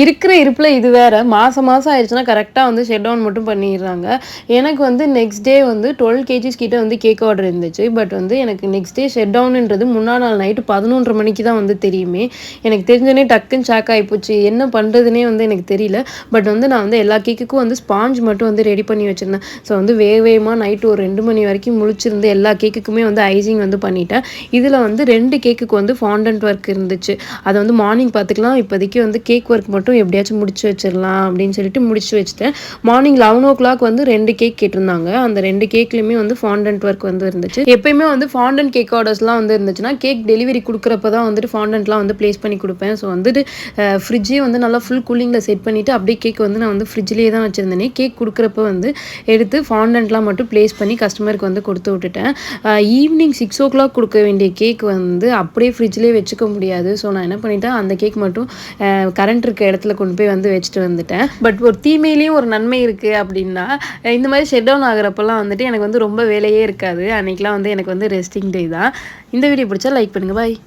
இருக்கிற இருப்பில் இது வேறு மாதம் ஆயிடுச்சுன்னா கரெக்டாக வந்து ஷட் டவுன் மட்டும் பண்ணிடுறாங்க. எனக்கு வந்து நெக்ஸ்ட் டே வந்து 12 கேஜிஸ் கிட்ட வந்து கேக் ஆர்டர் இருந்துச்சு. பட் வந்து எனக்கு நெக்ஸ்ட் டே ஷட் டவுனுன்றது முன்னா நாள் நைட்டு 11:30 மணிக்கு தான் வந்து தெரியுமே. எனக்கு தெரிஞ்சோடனே டக்குன்னு ஷாக் ஆகிப்போச்சு. என்ன பண்ணுறதுனே வந்து எனக்கு தெரியல. பட் வந்து நான் வந்து எல்லா கேக்குக்கும் வந்து ஸ்பாஞ்ச் மட்டும் வந்து ரெடி பண்ணி வச்சுருந்தேன். ஸோ வந்து வேகமாக நைட்டு ஒரு 2 மணி வரைக்கும் முழிச்சிருந்து எல்லா கேக்குக்குமே வந்து ஐசிங் வந்து பண்ணிட்டேன். இதில் வந்து 2 கேக்குக்கு வந்து ஃபாண்டன்ட் ஒர்க் இருந்துச்சு. அதை வந்து மார்னிங் பார்த்துக்கலாம். இப்போதைக்கு வந்து கேக் ஒர்க் மட்டும் எப்படியாச்சும் முடிச்சு வச்சிடலாம் அப்படின்னு சொல்லிட்டு முடிச்சு வச்சுட்டேன். மார்னிங் 11:00 வந்து 2 கேக் கேட்டிருந்தாங்க. அந்த 2 கேக்லையுமே வந்து ஃபாண்டன்ட் ஒர்க் வந்து இருந்துச்சு. எப்பயுமே வந்து ஃபாண்டன்ட் கேக் ஆர்டர்ஸ்லாம் வந்து இருந்துச்சுன்னா கேக் டெலிவரி கொடுக்குறப்ப தான் வந்துட்டு ஃபாண்டன்ட்லாம் வந்து ப்ளேஸ் பண்ணி கொடுப்பேன். ஸோ வந்துட்டு ஃப்ரிட்ஜே வந்து நல்லா ஃபுல் கூலிங்கில் செட் பண்ணிவிட்டு அப்படியே கேக் வந்து நான் வந்து ஃப்ரிட்ஜ்லேயே தான் வச்சுருந்தேனே. கேக் கொடுக்குறப்ப வந்து எடுத்து ஃபாண்டன்ட்லாம் மட்டும் ப்ளேஸ் பண்ணி கஸ்டமருக்கு வந்து கொடுத்து விட்டுட்டேன். ஈவினிங் 6:00 கொடுக்க வேண்டிய கேக் வந்து அப்படியே ஃப்ரிட்ஜ்லேயே வச்சுக்க முடியாது. ஸோ நான் என்ன பண்ணிட்டேன், அந்த கேக் மட்டும் கரண்ட் இருக்க இடத்துல கொண்டு போய் வந்து வச்சுட்டு வந்துட்டேன். பட் ஒரு தீமையிலையும் ஒரு நன்மை இருக்குது அப்படின்னா, இந்த மாதிரி ஷட் டவுன் ஆகிறப்பெல்லாம் வந்துட்டு எனக்கு வந்து ரொம்ப வேலையே இருக்காது. அன்றைக்கெலாம் வந்து எனக்கு வந்து ரெஸ்டிங் டே தான். இந்த வீடியோ பிடிச்சா லைக் பண்ணுங்கள். பாய்.